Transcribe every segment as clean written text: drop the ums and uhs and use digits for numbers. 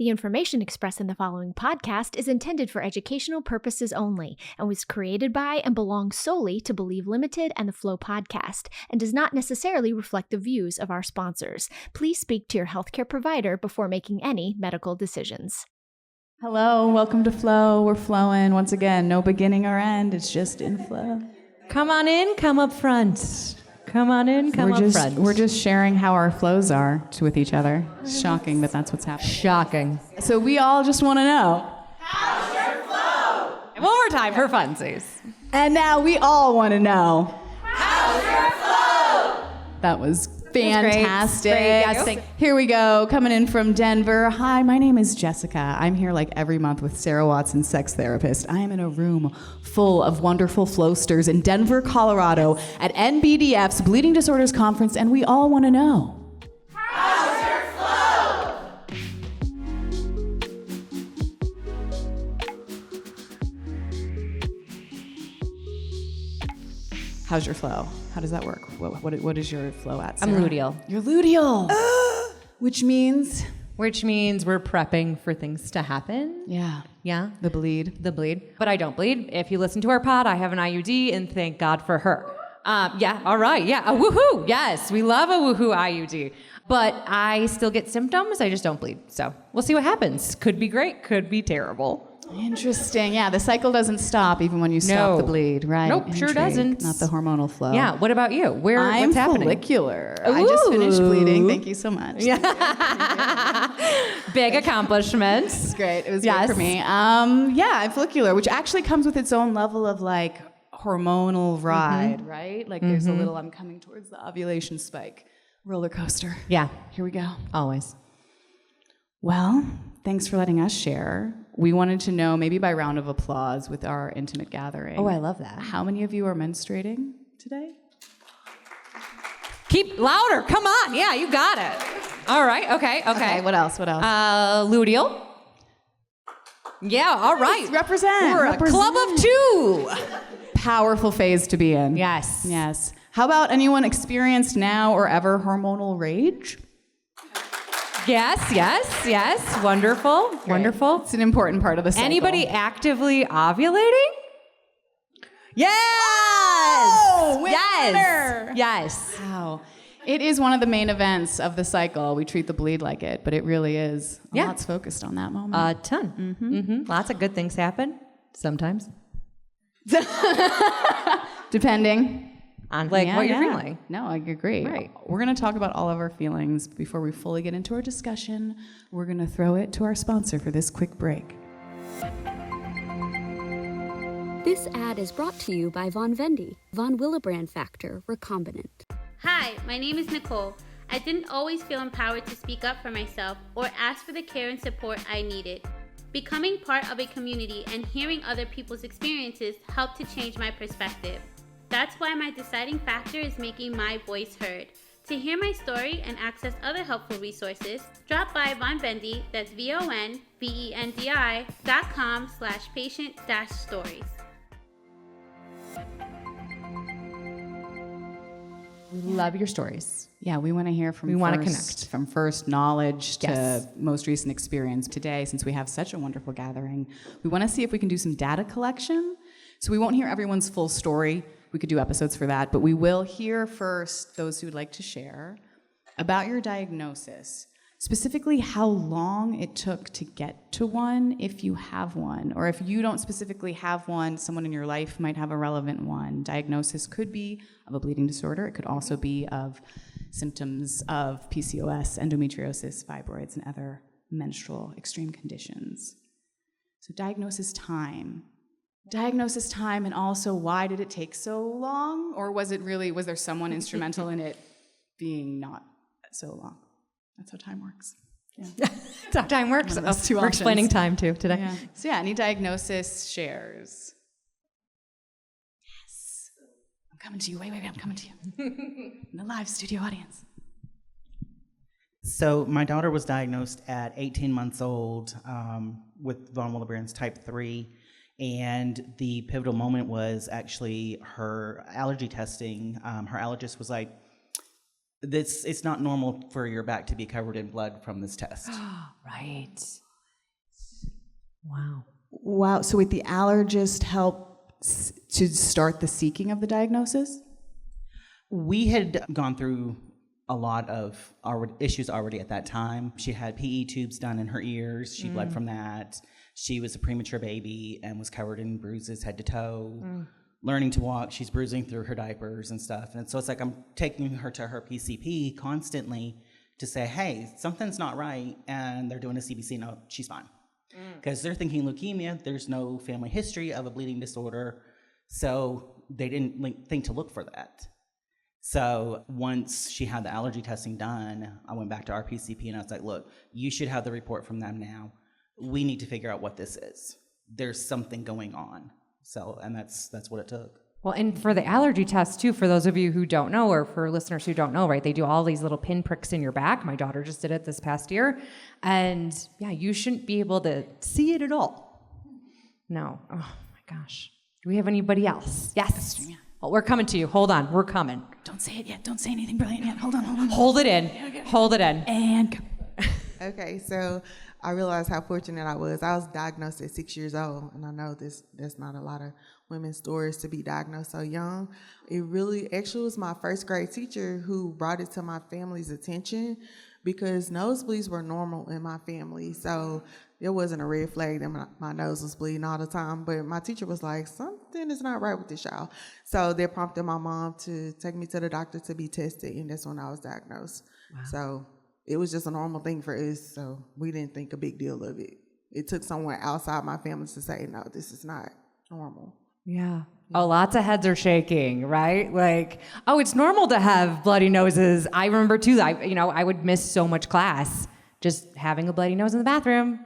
The information expressed in the following podcast is intended for educational purposes only and was created by and belongs solely to Believe Limited and the Flow podcast and does not necessarily reflect the views of our sponsors. Please speak to your healthcare provider before making any medical decisions. Hello, welcome to Flow. We're flowing. Once again, no beginning or end. It's just in flow. Come on in, come up front. Come on in, come up front. We're just sharing how our flows are with each other. Shocking, but that's what's happening. Shocking. So we all just want to know. How's your flow? And one more time for funsies. And now we all want to know. How's your flow? That was fantastic. Great. Yes, Here we go, coming in from Denver. Hi, my name is Jessica. I'm here like every month with Sarah Watson, sex therapist. I am in a room full of wonderful flowsters in Denver, Colorado at NBDFs Bleeding Disorders Conference, and we all want to know. How's your flow? How's your flow? How does that work? What is your flow at, Sarah? I'm luteal. You're luteal. Which means? Which means we're prepping for things to happen. Yeah. Yeah. The bleed. But I don't bleed. If you listen to our pod, I have an IUD, and thank God for her. Yeah, all right, yeah, a woohoo. Yes, we love a woohoo IUD. But I still get symptoms, I just don't bleed. So we'll see what happens. Could be great, could be terrible. Interesting. Yeah, the cycle doesn't stop even when you stop the bleed, right? Nope, sure doesn't. Not the hormonal flow. Yeah, what about you? I'm what's happening? Follicular. Ooh. I just finished bleeding. Thank you so much. Yeah. Big accomplishment. It's great. It was great for me. I'm follicular, which actually comes with its own level of like hormonal ride, right? Like there's a little, I'm coming towards the ovulation spike roller coaster. Yeah. Here we go. Always. Well, thanks for letting us share. We wanted to know, maybe by round of applause with our intimate gathering. Oh, I love that. How many of you are menstruating today? Keep louder. Come on. Yeah, you got it. All right. Okay. What else? Luteal. Yeah, all right. Represent. We're a club of two. Powerful phase to be in. Yes. How about anyone experienced now or ever hormonal rage? Yes. Wonderful. Great. Wonderful. It's an important part of the cycle. Anybody actively ovulating? Yes! Oh, Yes. Wow. It is one of the main events of the cycle. We treat the bleed like it, but it really is. Lots focused on that moment. A ton. Lots of good things happen. Sometimes. Depending. On what you're feeling. No, I agree. Right. We're going to talk about all of our feelings. Before we fully get into our discussion, we're going to throw it to our sponsor for this quick break. This ad is brought to you by Von Vendy, Von Willebrand Factor Recombinant. Hi, my name is Nicole. I didn't always feel empowered to speak up for myself or ask for the care and support I needed. Becoming part of a community and hearing other people's experiences helped to change my perspective. That's why my deciding factor is making my voice heard. To hear my story and access other helpful resources, drop by Von Vendy, that's VONVENDI.com/patient-stories. We love your stories. Yeah, we want to hear from from first knowledge to most recent experience. Today, since we have such a wonderful gathering, we want to see if we can do some data collection. So we won't hear everyone's full story. We could do episodes for that, but we will hear first those who would like to share about your diagnosis, specifically how long it took to get to one, if you have one, or if you don't specifically have one, someone in your life might have a relevant one. Diagnosis could be of a bleeding disorder. It could also be of symptoms of PCOS, endometriosis, fibroids, and other menstrual extreme conditions. So diagnosis time, and also why did it take so long? Or was there someone instrumental in it being not so long? That's how time works. Yeah. That's how time works. We're explaining time too today. Yeah. So any diagnosis shares? Yes. I'm coming to you. Wait, I'm coming to you. In the live studio audience. So my daughter was diagnosed at 18 months old with von Willebrand's type 3. And the pivotal moment was actually her allergy testing. Her allergist was like, it's not normal for your back to be covered in blood from this test. Right. Wow. Wow. So would the allergist help to start the seeking of the diagnosis? We had gone through a lot of issues already at that time. She had PE tubes done in her ears. She bled from that. She was a premature baby and was covered in bruises head to toe. Learning to walk, she's bruising through her diapers and stuff. And so it's like I'm taking her to her PCP constantly to say, hey, something's not right, and they're doing a CBC. No, she's fine. Because they're thinking leukemia, there's no family history of a bleeding disorder, so they didn't think to look for that. So once she had the allergy testing done, I went back to our PCP and I was like, look, you should have the report from them now. We need to figure out what this is. There's something going on. So, and that's what it took. Well, and for the allergy test too, for those of you who don't know, or for listeners who don't know, right, they do all these little pinpricks in your back. My daughter just did it this past year. And yeah, you shouldn't be able to see it at all. No. Oh my gosh. Do we have anybody else? Yes. Well, we're coming to you. Hold on. We're coming. Don't say it yet. Don't say anything brilliant yet. Hold on. Hold it in. Hold it in. And go. Okay, so I realized how fortunate I was. I was diagnosed at 6 years old, and I know that's not a lot of women's stories to be diagnosed so young. It really actually was my first grade teacher who brought it to my family's attention, because nosebleeds were normal in my family. So there wasn't a red flag that my nose was bleeding all the time. But my teacher was like, something is not right with this child. So that prompted my mom to take me to the doctor to be tested, and that's when I was diagnosed. Wow. So it was just a normal thing for us, so we didn't think a big deal of it. It took someone outside my family to say, no, this is not normal. Yeah. Oh, lots of heads are shaking, right? Like, oh, it's normal to have bloody noses. I remember too, I would miss so much class just having a bloody nose in the bathroom.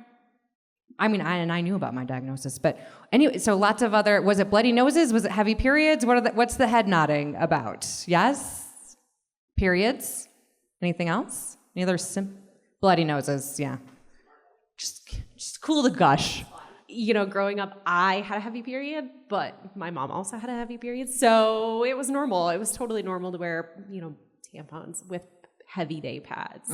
I mean, I knew about my diagnosis, but anyway, so lots of other, was it bloody noses? Was it heavy periods? What's the head nodding about? Yes? Periods? Anything else? Any other bloody noses? Yeah. Just cool to gush. You know, growing up, I had a heavy period, but my mom also had a heavy period. So it was normal. It was totally normal to wear, tampons with heavy day pads.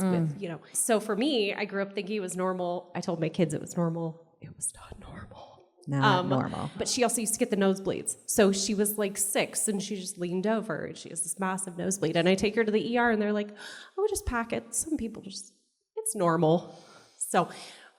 So for me, I grew up thinking it was normal. I told my kids it was normal. It was not normal. Not normal. But she also used to get the nosebleeds. So she was like 6 and she just leaned over and she has this massive nosebleed. And I take her to the ER and they're like, oh, just pack it. Some people it's normal. So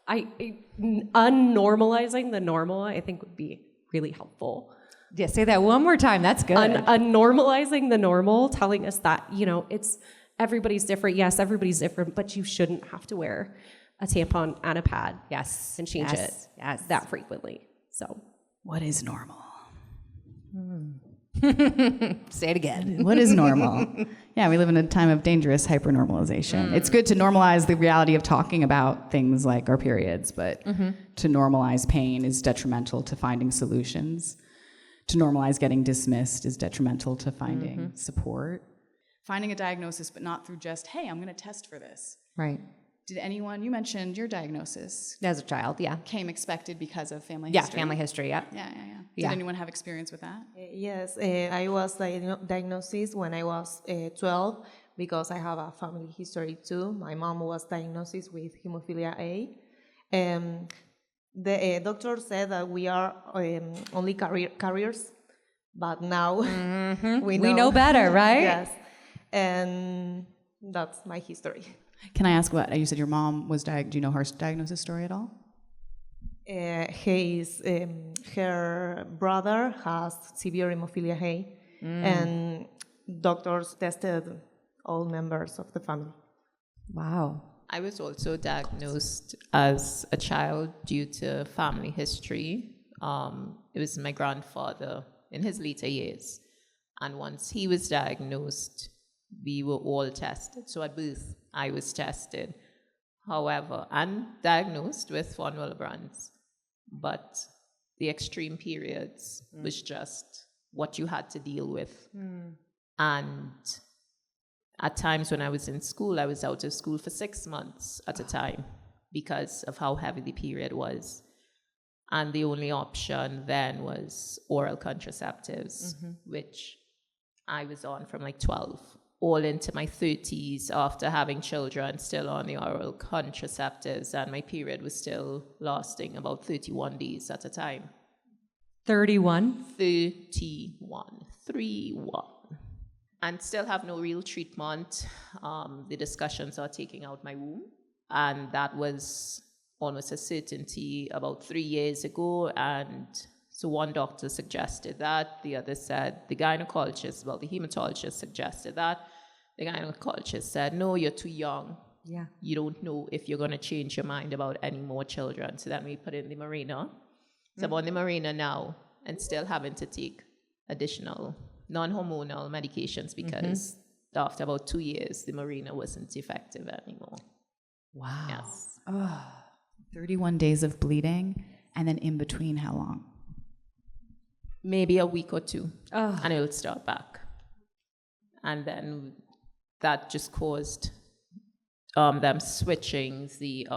unnormalizing the normal, I think, would be really helpful. Yeah, say that one more time. That's good. Unnormalizing the normal, telling us that, it's everybody's different. Yes, everybody's different, but you shouldn't have to wear a tampon and a pad. Yes. And change it that frequently. So, what is normal? Say it again. What is normal? Yeah, we live in a time of dangerous hypernormalization. It's good to normalize the reality of talking about things like our periods, but to normalize pain is detrimental to finding solutions. To normalize getting dismissed is detrimental to finding support. Finding a diagnosis, but not through just, hey, I'm going to test for this. Right. Did anyone, you mentioned your diagnosis. As a child, yeah. Came expected because of family history. Yeah, family history, yeah. Did anyone have experience with that? Yes, I was diagnosed when I was 12 because I have a family history too. My mom was diagnosed with hemophilia A. The doctor said that we are only carriers, but now we know better, right? Yes, and that's my history. Can I ask what? You said your mom was do you know her diagnosis story at all? Her brother has severe hemophilia A, and doctors tested all members of the family. Wow. I was also diagnosed as a child due to family history. It was my grandfather in his later years. And once he was diagnosed, we were all tested. So at birth, I was tested. However, I'm diagnosed with von Willebrand's, but the extreme periods was just what you had to deal with. And at times when I was in school, I was out of school for 6 months at a time because of how heavy the period was. And the only option then was oral contraceptives, which I was on from like 12 all into my 30s after having children, still on the oral contraceptives, and my period was still lasting about 31 days at a time. 31? 31. 3-1. And still have no real treatment. The discussions are taking out my womb. And that was almost a certainty about 3 years ago. And so one doctor suggested that. The other said, the gynecologist, well, the hematologist suggested that. The gynecologist said, no, you're too young. Yeah. You don't know if you're going to change your mind about any more children. So then we put in the Mirena. So I'm on the Mirena now and still having to take additional non-hormonal medications because after about 2 years, the Mirena wasn't effective anymore. Wow. Yes. 31 days of bleeding, and then in between, how long? Maybe a week or two, and it'll start back. And then that just caused them switching the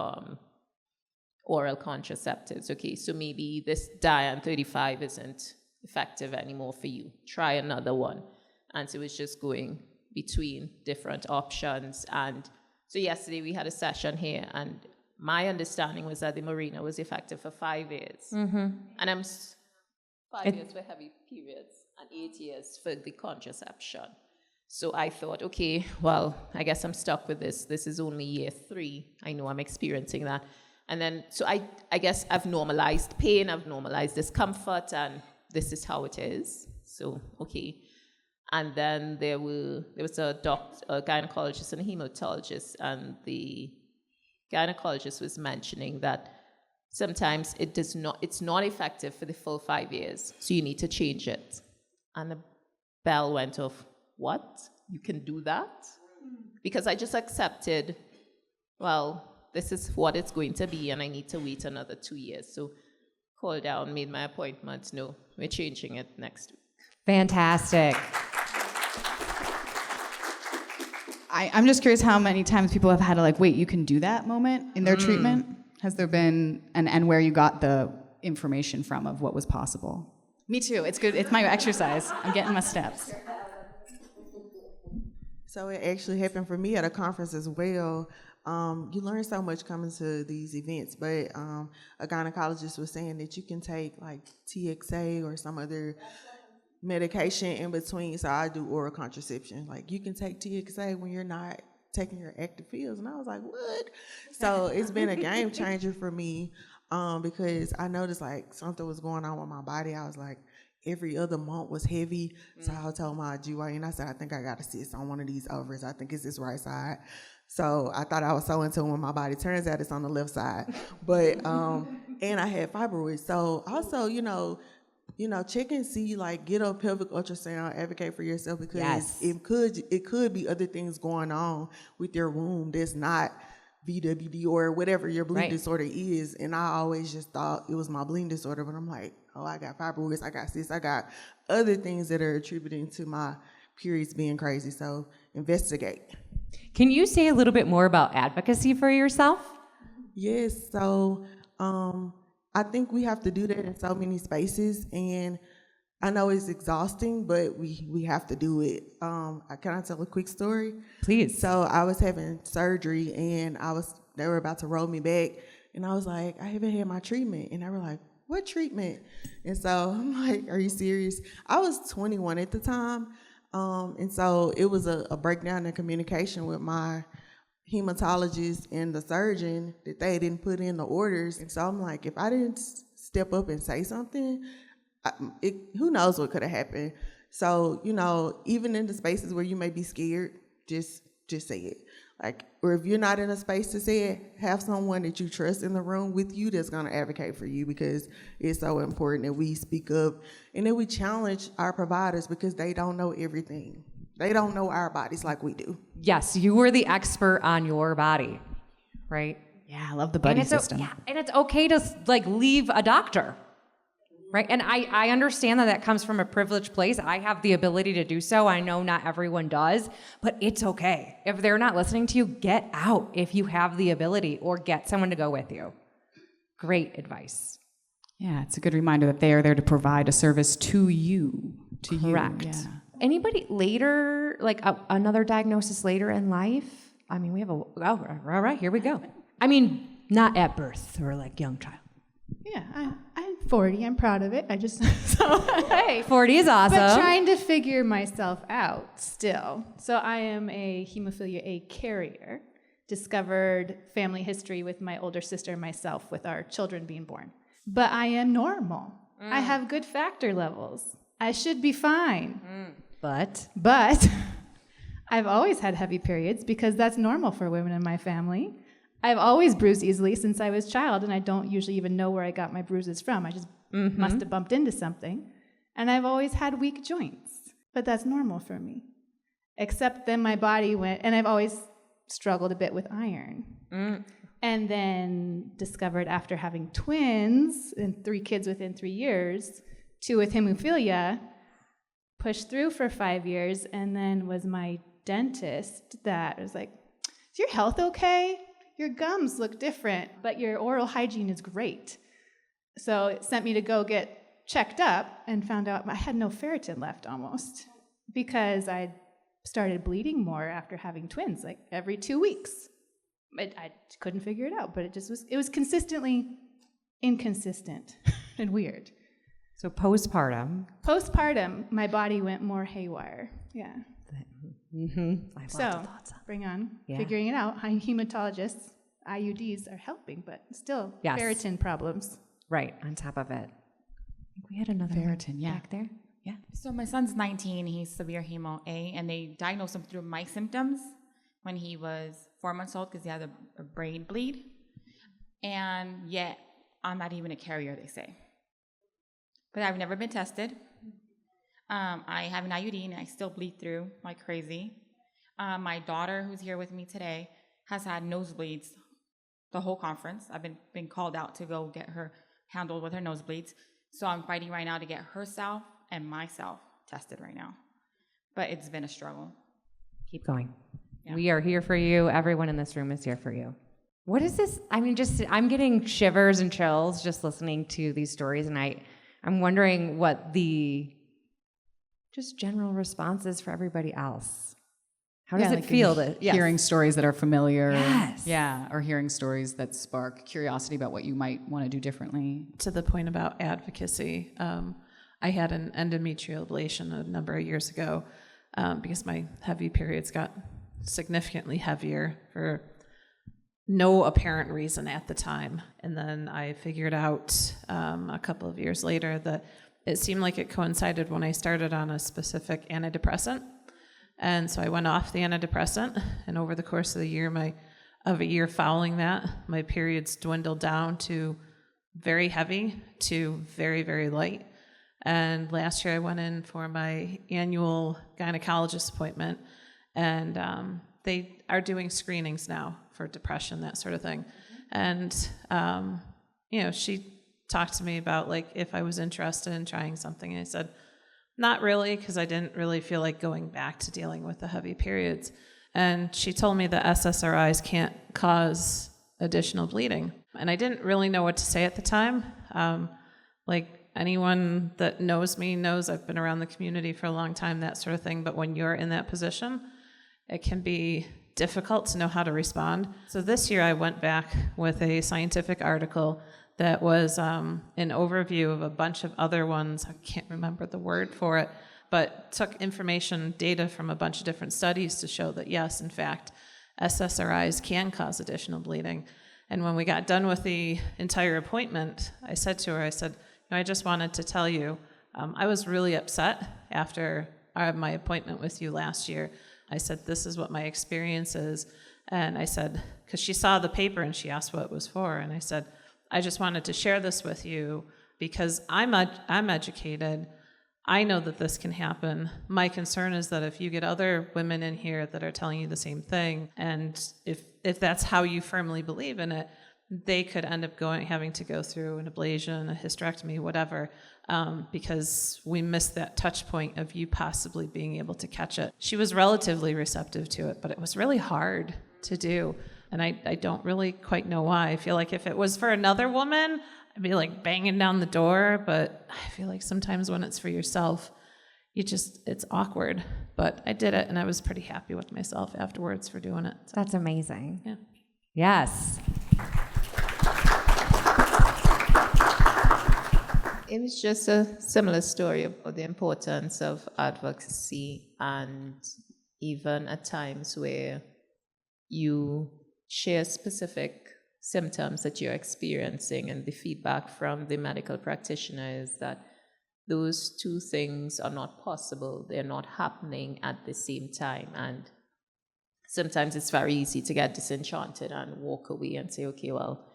oral contraceptives. Okay, so maybe this Diane 35 isn't effective anymore for you. Try another one. And so it was just going between different options. And so yesterday we had a session here, and my understanding was that the Mirena was effective for 5 years. And I'm 5 years for heavy periods and 8 years for the contraception. So I thought, okay, well, I guess I'm stuck with this. This is only year 3. I know I'm experiencing that. And then, so I guess I've normalized pain, I've normalized discomfort, and this is how it is. So, okay. And then there was a gynecologist and a hematologist, and the gynecologist was mentioning that sometimes it's not effective for the full 5 years, so you need to change it. And the bell went off. What? You can do that? Because I just accepted, well, this is what it's going to be, and I need to wait another 2 years. So called down, made my appointment. No, we're changing it next week. Fantastic. I'm just curious how many times people have had to wait, you can do that moment in their treatment? Has there been, and where you got the information from of what was possible? Me too, it's good, it's my exercise. I'm getting my steps. So it actually happened for me at a conference as well. You learn so much coming to these events, but a gynecologist was saying that you can take TXA or some other medication in between. So I do oral contraception. You can take TXA when you're not taking your active pills. And I was like, what? So it's been a game changer for me because I noticed something was going on with my body. I was like, every other month was heavy. So I told my GYN, I said, I think I got to sit on one of these ovaries. I think it's this right side. So I thought I was so in tune with my body. Turns out it's on the left side. But, and I had fibroids. So also, check and see, get a pelvic ultrasound, advocate for yourself, because it could be other things going on with your womb that's not VWD or whatever your bleeding disorder is. And I always just thought it was my bleeding disorder, but I'm like, oh, I got fibroids, I got cysts, I got other things that are attributing to my periods being crazy. So investigate. Can you say a little bit more about advocacy for yourself? Yes, so I think we have to do that in so many spaces, and I know it's exhausting, but we have to do it. Can I tell a quick story? Please. So I was having surgery, and they were about to roll me back, and I was like, I haven't had my treatment, and they were like, what treatment? And so I'm like, are you serious? I was 21 at the time, and so it was a breakdown in communication with my hematologist and the surgeon that they didn't put in the orders. And so I'm like, if I didn't step up and say something, who knows what could have happened. So, even in the spaces where you may be scared, just say it. Or if you're not in a space to say it, have someone that you trust in the room with you that's going to advocate for you, because it's so important that we speak up and that we challenge our providers, because they don't know everything. They don't know our bodies like we do. Yes, you are the expert on your body, right? Yeah, I love the buddy system. And it's okay to leave a doctor, right? And I understand that comes from a privileged place. I have the ability to do so. I know not everyone does, but it's okay. If they're not listening to you, get out if you have the ability, or get someone to go with you. Great advice. Yeah, it's a good reminder that they are there to provide a service to you. Correct. Yeah. Anybody later, like another diagnosis later in life? I mean, we have all right, here we go. I mean, not at birth or like young child. Yeah, I'm 40. I'm proud of it. I just, hey. 40 is awesome. But trying to figure myself out still. So I am a hemophilia A carrier. Discovered family history with my older sister and myself with our children being born. But I am normal. I have good factor levels. I should be fine. But I've always had heavy periods because that's normal for women in my family. I've always bruised easily since I was a child, and I don't usually even know where I got my bruises from. I just must have bumped into something. And I've always had weak joints, but that's normal for me. Except then my body went, and I've always struggled a bit with iron. And then discovered after having twins and 3 kids within 3 years, 2 with hemophilia, pushed through for 5 years, and then was my dentist that was like, is your health okay? Your gums look different, but your oral hygiene is great. So it sent me to go get checked up and found out I had no ferritin left almost because I started bleeding more after having twins, like every 2 weeks. I couldn't figure it out, but it was consistently inconsistent and weird. So postpartum, my body went more haywire. Yeah. So bring on figuring it out. Hematologists, IUDs are helping, but still ferritin problems. Right, on top of it. I think we had another ferritin, back there. Yeah. So my son's 19. He's severe hemo A, and they diagnosed him through my symptoms when he was 4 months old because he had a brain bleed. And yet, I'm not even a carrier, they say. But I've never been tested. I have an IUD, and I still bleed through like crazy. My daughter, who's here with me today, has had nosebleeds the whole conference. I've been called out to go get her handled with her nosebleeds. So I'm fighting right now to get herself and myself tested right now. But it's been a struggle. Keep going. Yeah. We are here for you. Everyone in this room is here for you. What is this? I mean, I'm getting shivers and chills just listening to these stories, and I'm wondering what the just general response is for everybody else. How does it feel to hearing stories that are familiar? Yes. Yeah, or hearing stories that spark curiosity about what you might want to do differently. To the point about advocacy, I had an endometrial ablation a number of years ago because my heavy periods got significantly heavier for no apparent reason at the time. And then I figured out a couple of years later that it seemed like it coincided when I started on a specific antidepressant. And so I went off the antidepressant, and over the course of a year following that, my periods dwindled down to very heavy to very, very light. And last year I went in for my annual gynecologist appointment, and they are doing screenings now for depression, that sort of thing. And, she talked to me about like if I was interested in trying something, and I said, not really, because I didn't really feel like going back to dealing with the heavy periods. And she told me that SSRIs can't cause additional bleeding. And I didn't really know what to say at the time. Like anyone that knows me knows I've been around the community for a long time, that sort of thing. But when you're in that position, it can be difficult to know how to respond. So this year I went back with a scientific article that was an overview of a bunch of other ones. I can't remember the word for it, but took information, data from a bunch of different studies to show that yes, in fact, SSRIs can cause additional bleeding. And when we got done with the entire appointment, I said to her, I just wanted to tell you, I was really upset after my appointment with you last year. I said, this is what my experience is. And I said, because she saw the paper and she asked what it was for. And I said, I just wanted to share this with you because I'm educated. I know that this can happen. My concern is that if you get other women in here that are telling you the same thing, and if that's how you firmly believe in it, they could end up having to go through an ablation, a hysterectomy, whatever, because we missed that touch point of you possibly being able to catch it. She was relatively receptive to it, but it was really hard to do. And I don't really quite know why. I feel like if it was for another woman, I'd be like banging down the door. But I feel like sometimes when it's for yourself, it's awkward. But I did it, and I was pretty happy with myself afterwards for doing it. So. That's amazing. Yeah. Yes. It was just a similar story about the importance of advocacy, and even at times where you share specific symptoms that you're experiencing, and the feedback from the medical practitioner is that those two things are not possible. They're not happening at the same time. And sometimes it's very easy to get disenchanted and walk away and say, okay, well,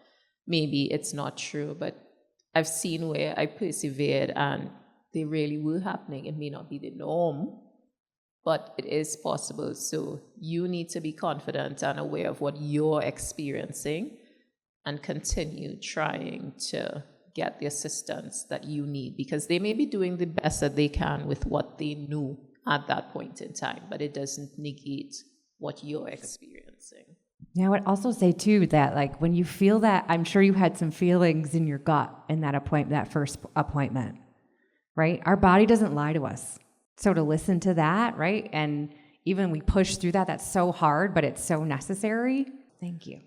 maybe it's not true. But I've seen where I persevered and they really were happening. It may not be the norm, but it is possible. So you need to be confident and aware of what you're experiencing and continue trying to get the assistance that you need, because they may be doing the best that they can with what they knew at that point in time, but it doesn't negate what you're experiencing. Yeah, I would also say too that like when you feel that, I'm sure you had some feelings in your gut in that first appointment, right? Our body doesn't lie to us. So to listen to that, right? And even we push through that, that's so hard, but it's so necessary. Thank you.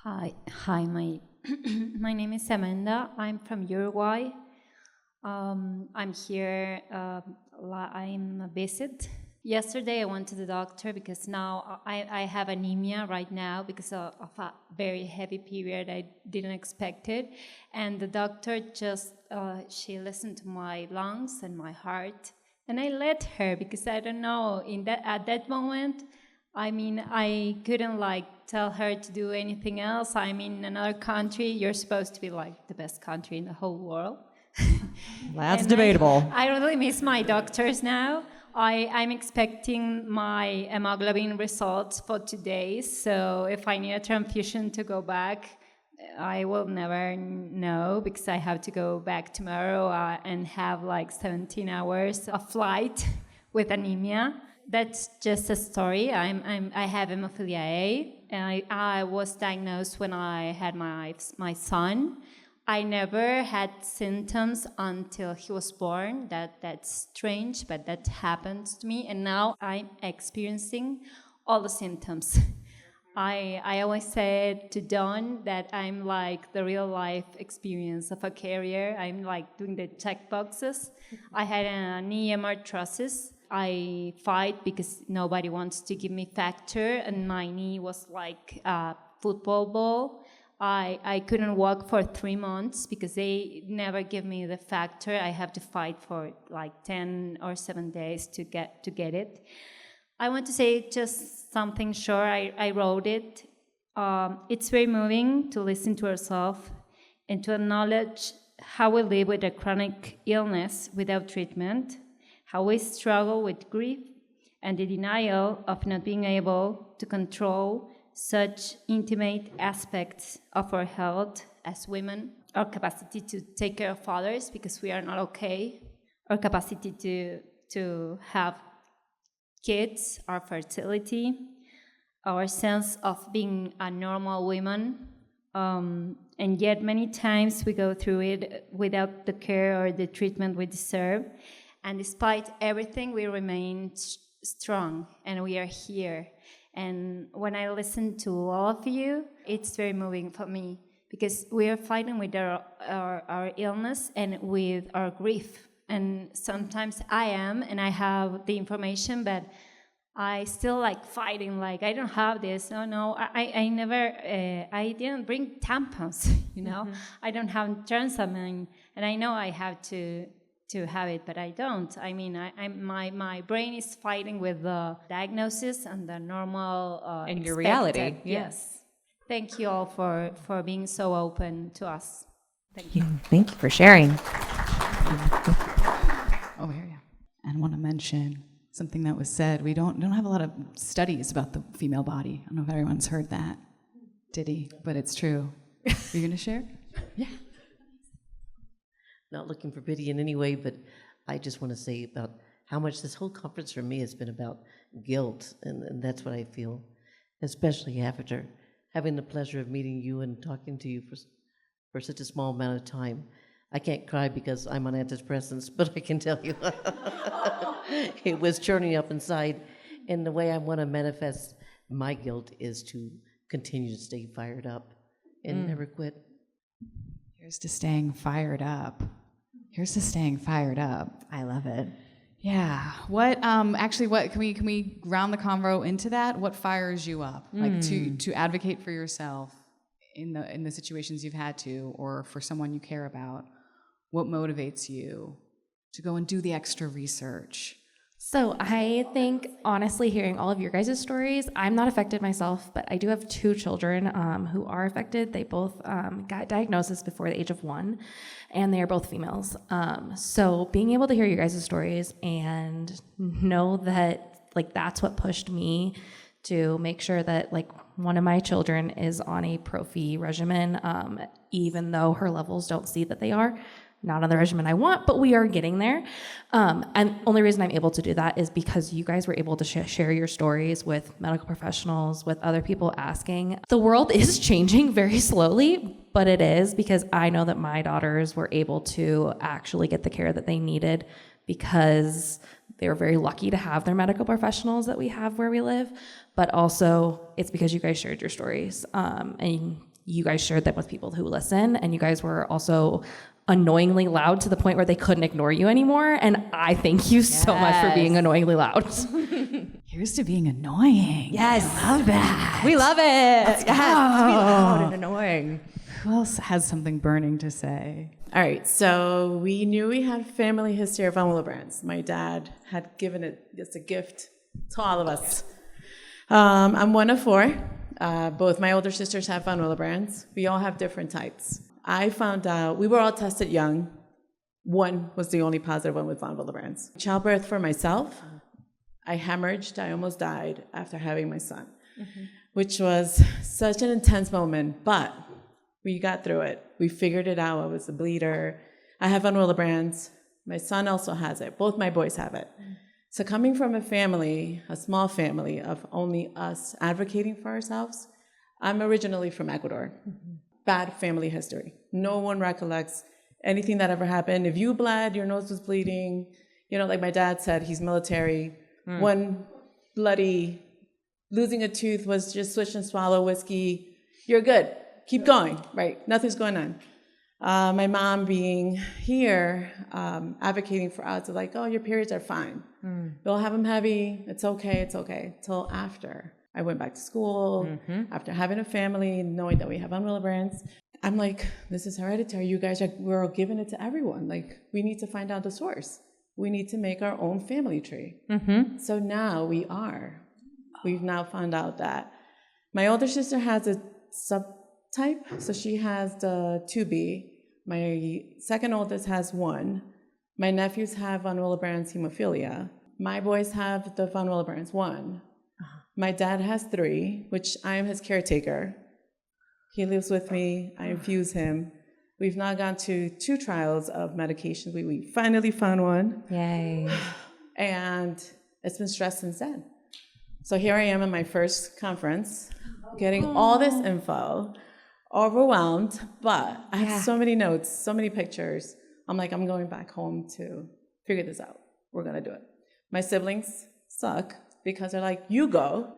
Hi, my name is Amanda. I'm from Uruguay. I'm here, I'm a visit. Yesterday I went to the doctor because now I have anemia right now because of a very heavy period. I didn't expect it. And the doctor just, she listened to my lungs and my heart. And I let her because I don't know, at that moment, I mean, I couldn't tell her to do anything else. I'm in another country. You're supposed to be the best country in the whole world. That's debatable. I really miss my doctors now. I'm expecting my hemoglobin results for today. So if I need a transfusion to go back, I will never know because I have to go back tomorrow and have 17 hours of flight with anemia. That's just a story. I have hemophilia A, and I was diagnosed when I had my son. I never had symptoms until he was born. That's strange, but that happens to me. And now I'm experiencing all the symptoms. I always said to Dawn that I'm like the real life experience of a carrier. I'm doing the check boxes. I had a knee hemarthrosis. I fight because nobody wants to give me factor, and my knee was like a football ball. I couldn't walk for 3 months because they never give me the factor. I have to fight for 10 or 7 days to get it. I want to say just something short. I wrote it. It's very moving to listen to ourselves and to acknowledge how we live with a chronic illness without treatment, how we struggle with grief and the denial of not being able to control such intimate aspects of our health as women, our capacity to take care of others because we are not okay, our capacity to have kids, our fertility, our sense of being a normal woman, and yet many times we go through it without the care or the treatment we deserve. And despite everything, we remain strong, and we are here. And when I listen to all of you, it's very moving for me because we are fighting with our illness and with our grief. And sometimes I am, and I have the information, but I still fighting, I don't have this. I never, I didn't bring tampons, Mm-hmm. I don't have Transamine, and I know I have to have it, but I don't. I mean, my brain is fighting with the diagnosis and the normal and your reality. Yes. Thank you all for being so open to us. Thank you. Thank you for sharing. Over here, yeah. And I want to mention something that was said. We don't have a lot of studies about the female body. I don't know if everyone's heard that. Did he? But it's true. Are you going to share? Yeah. Not looking for pity in any way, but I just want to say about how much this whole conference for me has been about guilt, and that's what I feel, especially after having the pleasure of meeting you and talking to you for such a small amount of time. I can't cry because I'm on antidepressants, but I can tell you it was churning up inside. And the way I want to manifest my guilt is to continue to stay fired up and never quit. Here's to staying fired up. Here's to staying fired up. I love it. Yeah. What can we round the convo into that? What fires you up? Like to advocate for yourself in the situations you've had to, or for someone you care about. What motivates you to go and do the extra research? So I think, honestly, hearing all of your guys' stories, I'm not affected myself, but I do have 2 children who are affected. They both got diagnosis before the age of 1, and they are both females. So being able to hear your guys' stories and know that, like, that's what pushed me to make sure that, like, one of my children is on a prophy regimen, even though her levels don't see that they are. Not on the regimen I want, but we are getting there. And only reason I'm able to do that is because you guys were able to share your stories with medical professionals, with other people asking. The world is changing very slowly, but it is, because I know that my daughters were able to actually get the care that they needed because they were very lucky to have their medical professionals that we have where we live. But also, it's because you guys shared your stories, and you guys shared them with people who listen, and you guys were also annoyingly loud to the point where they couldn't ignore you anymore. And I thank you so much for being annoyingly loud. Here's to being annoying. Yes. I love that. We love it. Let's yes. go. Be loud and annoying. Who else has something burning to say? All right, so we knew we had family history of von Willebrands. My dad had given it as a gift to all of us. I'm one of 4. Both my older sisters have von Willebrands. We all have different types. I found out, we were all tested young. One was the only positive one with von Willebrands. Childbirth for myself, I hemorrhaged, I almost died after having my son, which was such an intense moment, but we got through it. We figured it out. I was a bleeder. I have von Willebrands. My son also has it. Both my boys have it. So coming from a family, a small family of only us advocating for ourselves, I'm originally from Ecuador. Bad family history. No one recollects anything that ever happened. If you bled, your nose was bleeding. You know, like my dad said, he's military. One bloody, losing a tooth was just switch and swallow whiskey. You're good. Keep going, right? Nothing's going on. My mom being here, advocating for us, like, oh, your periods are fine. You'll have them heavy. It's okay. Till after I went back to school, after having a family, knowing that we have von Willebrands. I'm like, this is hereditary. You guys we're all giving it to everyone. Like, we need to find out the source. We need to make our own family tree. So now we've now found out that my older sister has a subtype. So she has the 2B. My second oldest has 1. My nephews have von Willebrands hemophilia. My boys have the von Willebrands 1. My dad has 3, which I am his caretaker. He lives with me. I infuse him. We've now gone to 2 trials of medications. We finally found one. Yay. And it's been stressed since then. So here I am in my first conference, getting all this info, overwhelmed, but I have so many notes, so many pictures. I'm like, I'm going back home to figure this out. We're going to do it. My siblings suck. Because they're like, you go,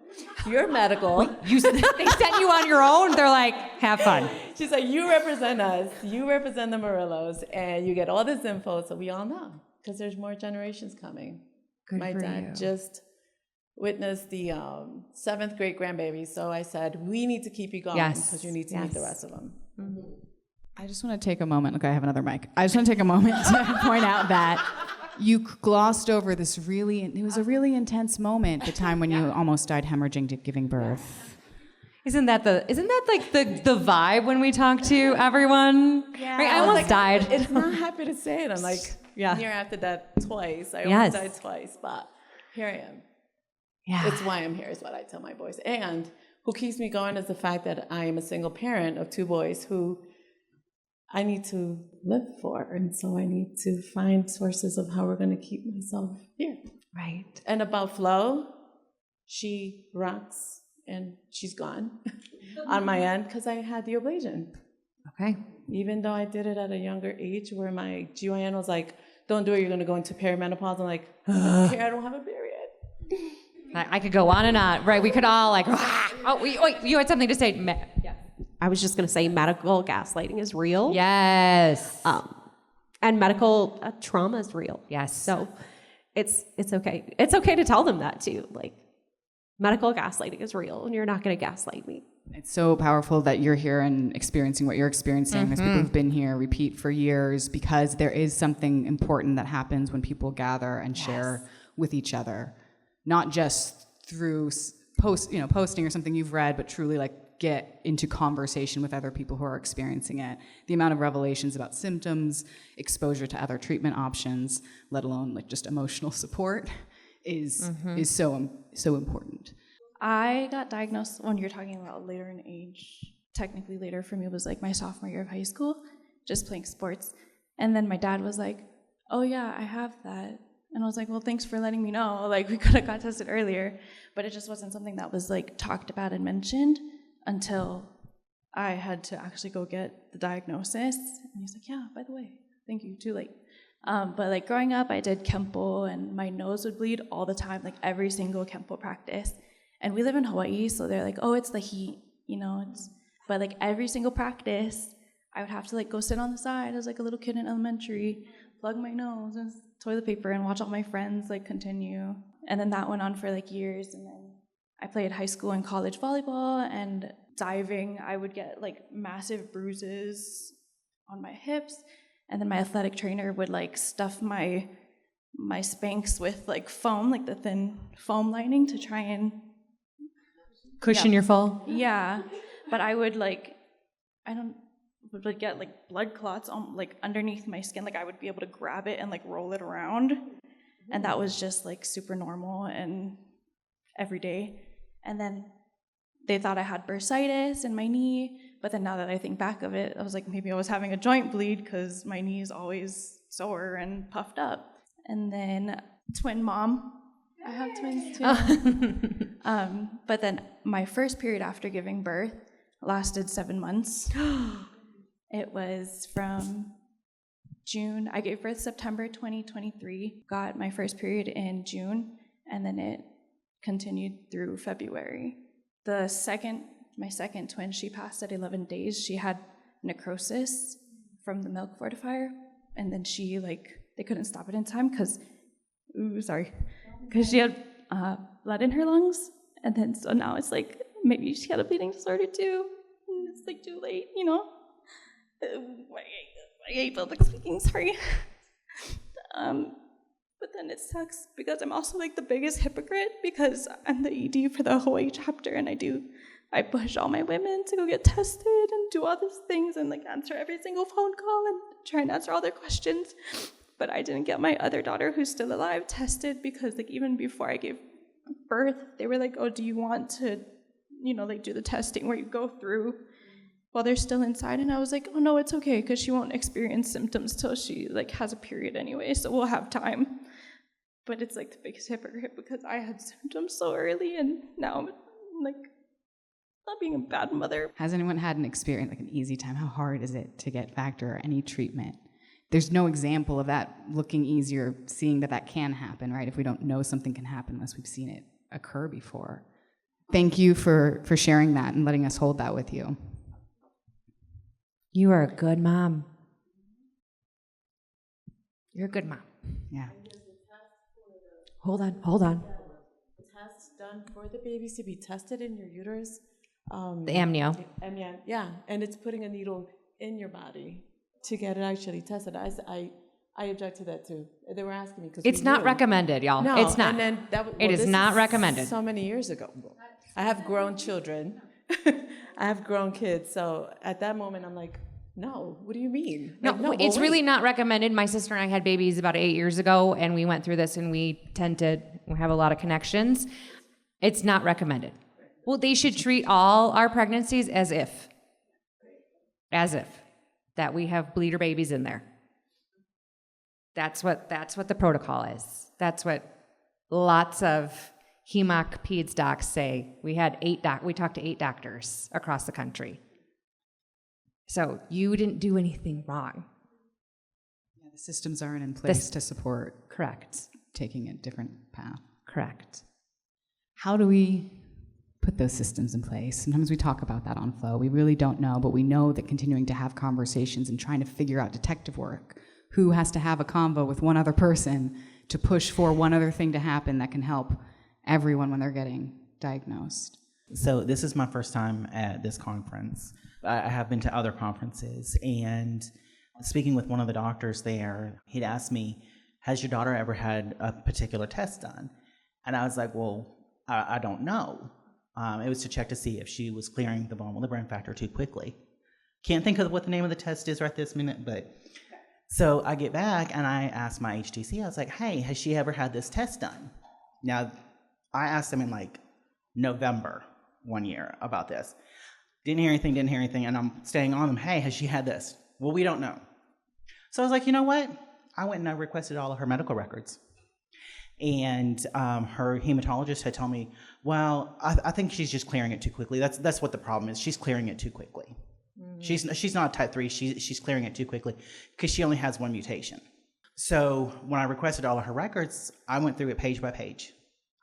you're medical. They sent you on your own. They're like, have fun. She's like, you represent us, you represent the Morillos, and you get all this info so we all know. Because there's more generations coming. Good My for dad you. just witnessed the 7th great grandbaby, so I said, we need to keep you going because you need to meet the rest of them. I just want to take a moment. Look, I have another mic. I just want to take a moment to point out that you glossed over this it was a really intense moment, the time when you almost died hemorrhaging to giving birth. Isn't that like the vibe when we talk to everyone? Yeah. Right? I almost died. It's not happy to say it. I'm like, near after that twice. I almost died twice, but here I am. Yeah. It's why I'm here, is what I tell my boys. And who keeps me going is the fact that I am a single parent of 2 boys who I need to live for. And so I need to find sources of how we're going to keep myself here. Right. And about Flo, she rocks and she's gone on my end because I had the ablation. Okay. even though I did it at a younger age where my GYN was like, don't do it, you're going to go into perimenopause. I'm like, okay, I don't have a period. I could go on and on, right? We could all like, oh, you had something to say. Yeah. I was just going to say medical gaslighting is real. Yes. And medical trauma is real. Yes. So it's okay. It's okay to tell them that too. Like, medical gaslighting is real, and you're not going to gaslight me. It's so powerful that you're here and experiencing what you're experiencing. There's people who've been here, repeat for years, because there is something important that happens when people gather and share with each other, not just through posting or something you've read, but truly like get into conversation with other people who are experiencing it. The amount of revelations about symptoms, exposure to other treatment options, let alone like just emotional support, is so important. I got diagnosed when you're talking about later in age. Technically later for me was like my sophomore year of high school, just playing sports. And then my dad was like, oh yeah, I have that. And I was like, well, thanks for letting me know. Like, we could have got tested earlier. But it just wasn't something that was like talked about and mentioned until I had to actually go get the diagnosis. And he's like, yeah, by the way, thank you, too late. But like growing up, I did Kempo, and my nose would bleed all the time, like every single Kempo practice. And we live in Hawaii, so they're like, oh, it's the heat, but like every single practice, I would have to like go sit on the side as like a little kid in elementary, plug my nose and toilet paper and watch all my friends like continue. And then that went on for like years. And then I played high school and college volleyball and diving. I would get like massive bruises on my hips. And then my athletic trainer would like stuff my Spanx with like foam, like the thin foam lining to try and cushion your fall. Yeah, but I would would get like blood clots on like underneath my skin. Like I would be able to grab it and like roll it around, and that was just like super normal and every day. And then they thought I had bursitis in my knee, but then now that I think back of it, I was like, maybe I was having a joint bleed because my knee is always sore and puffed up. And then twin mom. I have twins too. But then my first period after giving birth lasted 7 months. It was from June. I gave birth September 2023, got my first period in June, and then it continued through February. My second twin, she passed at 11 days. She had necrosis from the milk fortifier, and then they couldn't stop it in time because she had blood in her lungs, and then so now it's like maybe she had a bleeding disorder too, and it's like too late, I hate public speaking, sorry. But then it sucks because I'm also like the biggest hypocrite because I'm the ED for the Hawaii chapter, and I push all my women to go get tested and do all these things and like answer every single phone call and try and answer all their questions. But I didn't get my other daughter, who's still alive, tested because like even before I gave birth, they were like, oh, do you want to, do the testing where you go through while they're still inside? And I was like, oh no, it's okay, because she won't experience symptoms till she like has a period anyway, so we'll have time. But it's like the biggest hypocrite because I had symptoms so early, and now I'm like not being a bad mother. Has anyone had an experience, like an easy time? How hard is it to get Factor or any treatment? There's no example of that looking easier, seeing that can happen, right? If we don't know something can happen unless we've seen it occur before. Thank you for sharing that and letting us hold that with you. You are a good mom. You're a good mom. Yeah. Hold on. Tests done for the babies to be tested in your uterus. The amnio. Yeah, and it's putting a needle in your body to get it actually tested. I object to that too. They were asking me because it's not recommended, y'all. No, it's not. And then it is not recommended. So many years ago. I have grown children. I have grown kids. So at that moment, I'm like, no, what do you mean? No, it's really not recommended. My sister and I had babies about 8 years ago, and we went through this, and we have a lot of connections. It's not recommended. Well, they should treat all our pregnancies as if that we have bleeder babies in there. That's what the protocol is. That's what lots of HEMOC peds docs say. We talked to 8 doctors across the country. So you didn't do anything wrong. Yeah, the systems aren't in place to support correct taking a different path. Correct. How do we put those systems in place? Sometimes we talk about that on Flow. We really don't know, but we know that continuing to have conversations and trying to figure out detective work, who has to have a convo with one other person to push for one other thing to happen that can help everyone when they're getting diagnosed. So this is my first time at this conference. I have been to other conferences, and speaking with one of the doctors there, he'd asked me, has your daughter ever had a particular test done? And I was like, well, I don't know. It was to check to see if she was clearing the von Willebrand factor too quickly. Can't think of what the name of the test is right this minute, but so I get back and I asked my HTC, I was like, hey, has she ever had this test done? Now, I asked them in like November one year about this. Didn't hear anything, and I'm staying on them, hey, has she had this? Well, we don't know. So I was like, you know what? I went and I requested all of her medical records. And her hematologist had told me, well, I think she's just clearing it too quickly. That's what the problem is. She's clearing it too quickly. Mm-hmm. She's not type 3. She's clearing it too quickly because she only has one mutation. So when I requested all of her records, I went through it page by page.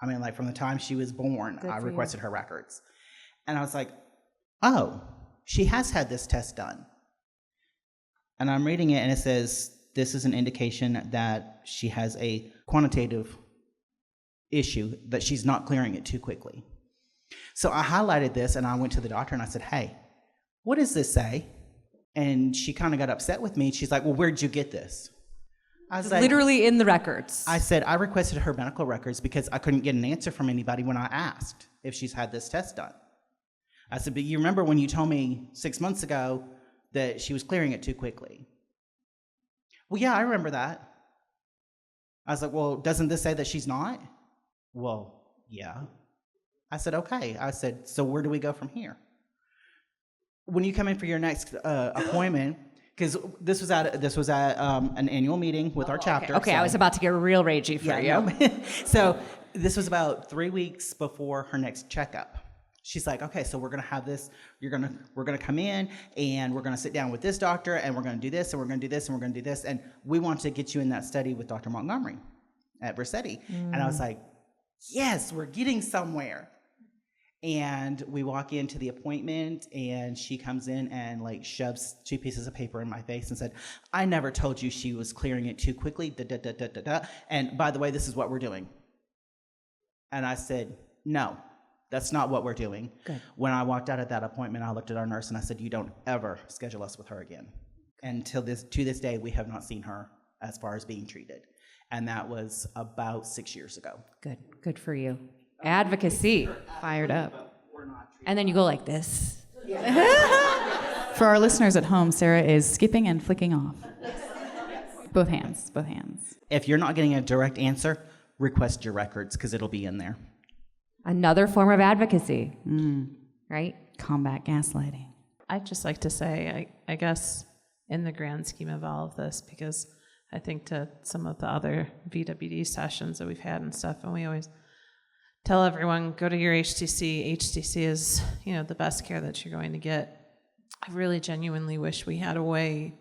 I mean, like from the time she was born, I requested her records. And I was like, oh, she has had this test done. And I'm reading it and it says, this is an indication that she has a quantitative issue, that she's not clearing it too quickly. So I highlighted this and I went to the doctor and I said, hey, what does this say? And she kind of got upset with me. She's like, well, where'd you get this? I was like, literally in the records. I said, I requested her medical records because I couldn't get an answer from anybody when I asked if she's had this test done. I said, but you remember when you told me 6 months ago that she was clearing it too quickly? Well, yeah, I remember that. I was like, well, doesn't this say that she's not? Well, yeah. I said, okay. I said, so where do we go from here? When you come in for your next appointment, because this was at an annual meeting with our chapter. Okay, so I was about to get real ragey for you. No. So this was about 3 weeks before her next checkup. She's like, okay, so we're gonna have this. We're gonna come in and we're gonna sit down with this doctor and we're gonna do this and we're gonna do this and we're gonna do this, and we want to get you in that study with Dr. Montgomery at Vercetti. And I was like, yes, we're getting somewhere. And we walk into the appointment and she comes in and like shoves 2 pieces of paper in my face and said, I never told you she was clearing it too quickly, da, da, da, da, da, da. And by the way, this is what we're doing. And I said, no, that's not what we're doing. Good. When I walked out of that appointment, I looked at our nurse and I said, you don't ever schedule us with her again. And to this day, we have not seen her as far as being treated. And that was about 6 years ago. Good for you. Advocacy. Fired up. And then you go like this. For our listeners at home, Sarah is skipping and flicking off. Both hands. If you're not getting a direct answer, request your records because it'll be in there. Another form of advocacy, right? Combat gaslighting. I'd just like to say, I guess, in the grand scheme of all of this, because I think to some of the other VWD sessions that we've had and stuff, and we always tell everyone, go to your HTC. HTC is, the best care that you're going to get. I really genuinely wish we had a way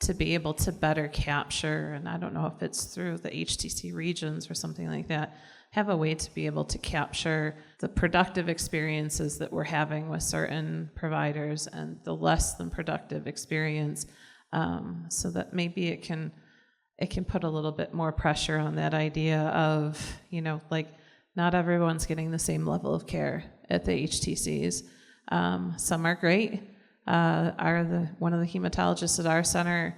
to be able to better capture, and I don't know if it's through the HTC regions or something like that, have a way to be able to capture the productive experiences that we're having with certain providers and the less than productive experience, so that maybe it can put a little bit more pressure on that idea of, not everyone's getting the same level of care at the HTCs. Some are great. One of the hematologists at our center,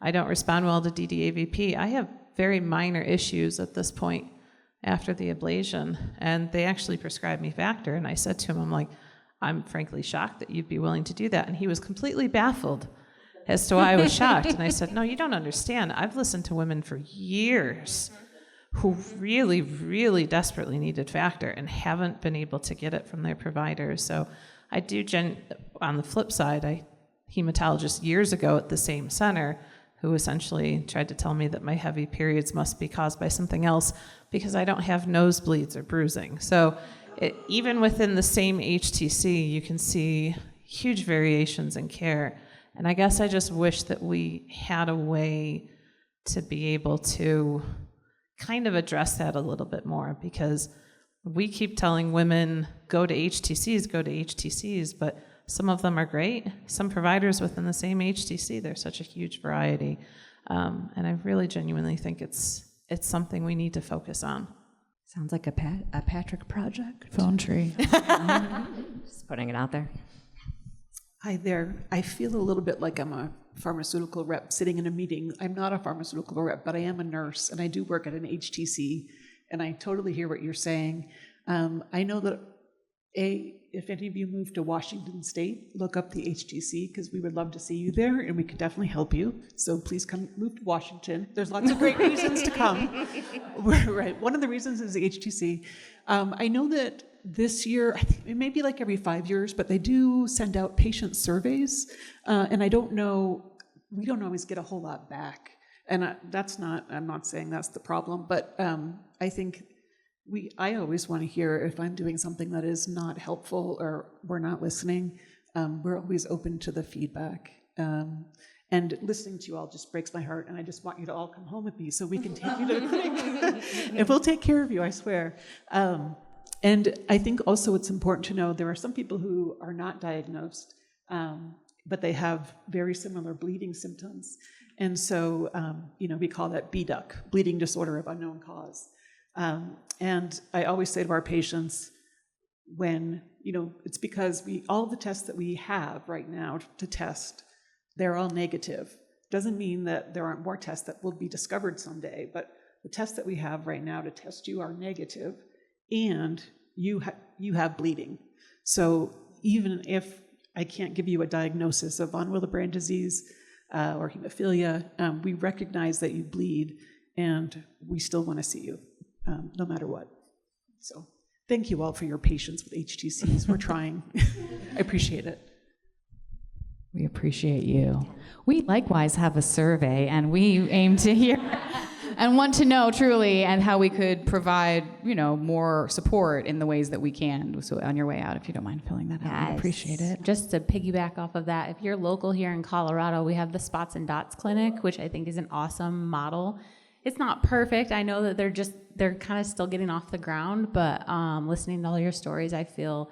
I don't respond well to DDAVP. I have very minor issues at this point after the ablation, and they actually prescribed me factor, and I said to him, I'm frankly shocked that you'd be willing to do that, and he was completely baffled as to why I was shocked, and I said, no, you don't understand. I've listened to women for years who really, really desperately needed factor and haven't been able to get it from their providers. So I do, on the flip side, hematologist years ago at the same center who essentially tried to tell me that my heavy periods must be caused by something else because I don't have nosebleeds or bruising. So even within the same HTC, you can see huge variations in care. And I guess I just wish that we had a way to be able to kind of address that a little bit more, because we keep telling women, go to HTCs, but some of them are great. Some providers within the same HTC, there's such a huge variety. And I really genuinely think it's something we need to focus on. Sounds like a Patrick project. Phone tree. Just putting it out there. Hi there. I feel a little bit like I'm a pharmaceutical rep sitting in a meeting. I'm not a pharmaceutical rep, but I am a nurse, and I do work at an HTC, and I totally hear what you're saying. I know that, if any of you move to Washington State, look up the HTC, because we would love to see you there, and we could definitely help you. So please move to Washington. There's lots of great reasons to come. Right. One of the reasons is the HTC. I know that this year, I think it may be like every 5 years, but they do send out patient surveys, and I don't know, we don't always get a whole lot back. And I'm not saying that's the problem, but I think I always want to hear if I'm doing something that is not helpful or we're not listening. We're always open to the feedback. And listening to you all just breaks my heart, and I just want you to all come home with me so we can take you to the clinic. And we'll take care of you, I swear. And I think also it's important to know there are some people who are not diagnosed, but they have very similar bleeding symptoms. And so, we call that BDUC, bleeding disorder of unknown cause. And I always say to our patients, when, it's because all the tests that we have right now to test, they're all negative. Doesn't mean that there aren't more tests that will be discovered someday, but the tests that we have right now to test you are negative, and you have bleeding. So even if I can't give you a diagnosis of von Willebrand disease or hemophilia, we recognize that you bleed, and we still want to see you, no matter what. So thank you all for your patience with HTCs. We're trying. I appreciate it. We appreciate you. We likewise have a survey, and we aim to hear and want to know truly and how we could provide, more support in the ways that we can. So on your way out, if you don't mind filling that out, we appreciate it. Just to piggyback off of that, if you're local here in Colorado, we have the Spots and Dots Clinic, which I think is an awesome model. It's not perfect. I know that they're kind of still getting off the ground, but listening to all your stories, I feel,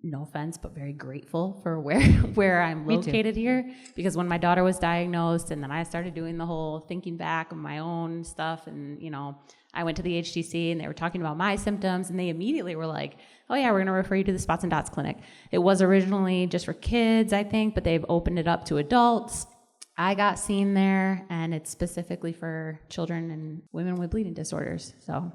no offense, but very grateful for where I'm located here. Because when my daughter was diagnosed, and then I started doing the whole thinking back of my own stuff, and I went to the HTC and they were talking about my symptoms, and they immediately were like, oh yeah, we're going to refer you to the Spots and Dots Clinic. It was originally just for kids, I think, but they've opened it up to adults. I got seen there, and it's specifically for children and women with bleeding disorders. So.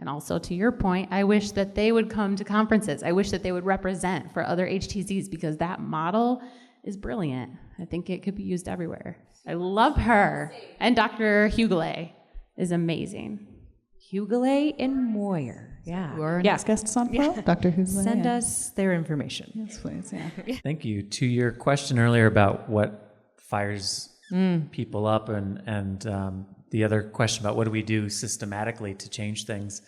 And also, to your point, I wish that they would come to conferences. I wish that they would represent for other HTCs, because that model is brilliant. I think it could be used everywhere. I love her. And Dr. Hughley is amazing. Hughley and Moyer. Yeah. Who are our next guests on Dr. Hughley. Send us their information. Yes, please. Yeah. Thank you. To your question earlier about what fires people up, and the other question about what do we do systematically to change things.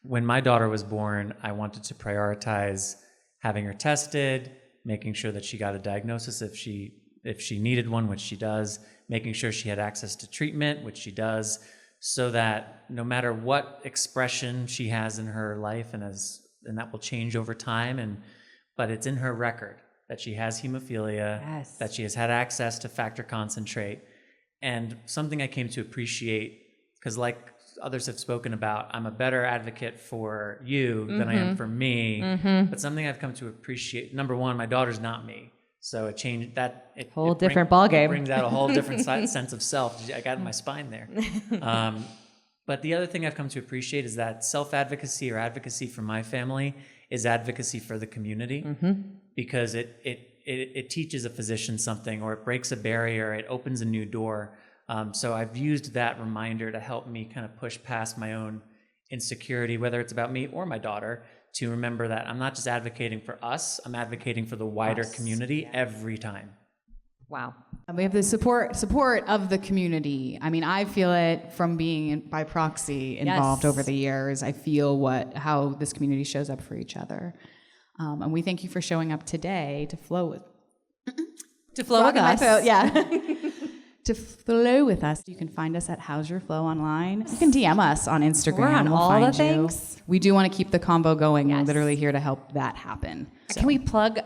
When my daughter was born, I wanted to prioritize having her tested, making sure that she got a diagnosis if she needed one, which she does, making sure she had access to treatment, which she does, so that no matter what expression she has in her life, and that will change over time, but it's in her record that she has hemophilia, yes, that she has had access to factor concentrate. And something I came to appreciate, because like others have spoken about, I'm a better advocate for you than I am for me. But something I've come to appreciate, number one, my daughter's not me. So it changed that. Whole different ballgame. It brings out a whole different sense of self. I got in my spine there. But the other thing I've come to appreciate is that self-advocacy or advocacy for my family is advocacy for the community, because it teaches a physician something, or it breaks a barrier, it opens a new door. So I've used that reminder to help me kind of push past my own insecurity, whether it's about me or my daughter, to remember that I'm not just advocating for us, I'm advocating for the wider community every time. Wow. And we have the support of the community. I mean, I feel it from being by proxy involved over the years. I feel how this community shows up for each other. And we thank you for showing up today to flow with To flow with us. To flow with us. You can find us at How's Your Flow online. You can DM us on Instagram. We're on we'll all find the things. We do want to keep the combo going. We're literally here to help that happen. So. Can we plug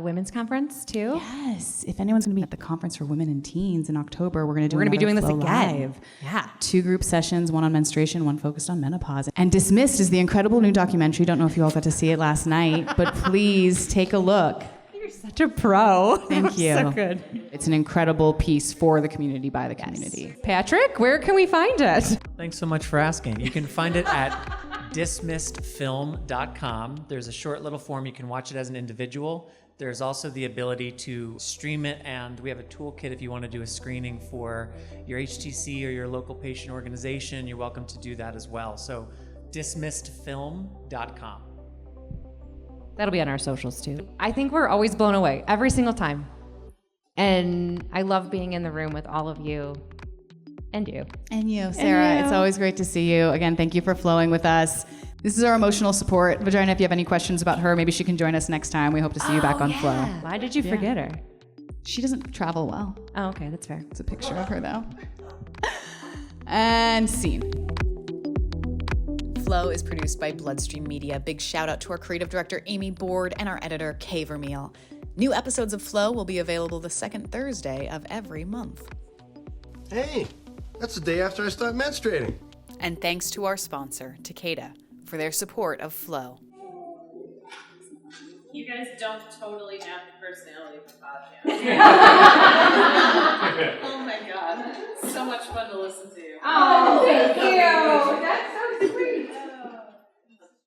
women's conference too? Yes. If anyone's going to be at the conference for women and teens in October, we're going to be doing this Flow again. Live. Yeah. 2 group sessions, one on menstruation, one focused on menopause. And Dismissed is the incredible new documentary. Don't know if you all got to see it last night, but please take a look. Such a pro. Thank you. So good. It's an incredible piece for the community, by the community. Patrick, where can we find it? Thanks so much for asking. You can find it at dismissedfilm.com. There's a short little form. You can watch it as an individual. There's also the ability to stream it, and we have a toolkit if you want to do a screening for your HTC or your local patient organization. You're welcome to do that as well. So dismissedfilm.com. That'll be on our socials too. I think we're always blown away every single time. And I love being in the room with all of you and you. And you, Sarah. It's always great to see you. Again, thank you for flowing with us. This is our emotional support. Vagina, if you have any questions about her, maybe she can join us next time. We hope to see you back on Flow. Why did you forget her? She doesn't travel well. Oh, okay, that's fair. It's a picture of her, though. And scene. Flow is produced by Bloodstream Media. Big shout out to our creative director, Amy Board, and our editor, Kay Vermeil. New episodes of Flow will be available the second Thursday of every month. Hey, that's the day after I start menstruating. And thanks to our sponsor, Takeda, for their support of Flow. You guys don't totally have the personality of the podcast. Oh my God. So much fun to listen to. Oh, thank you.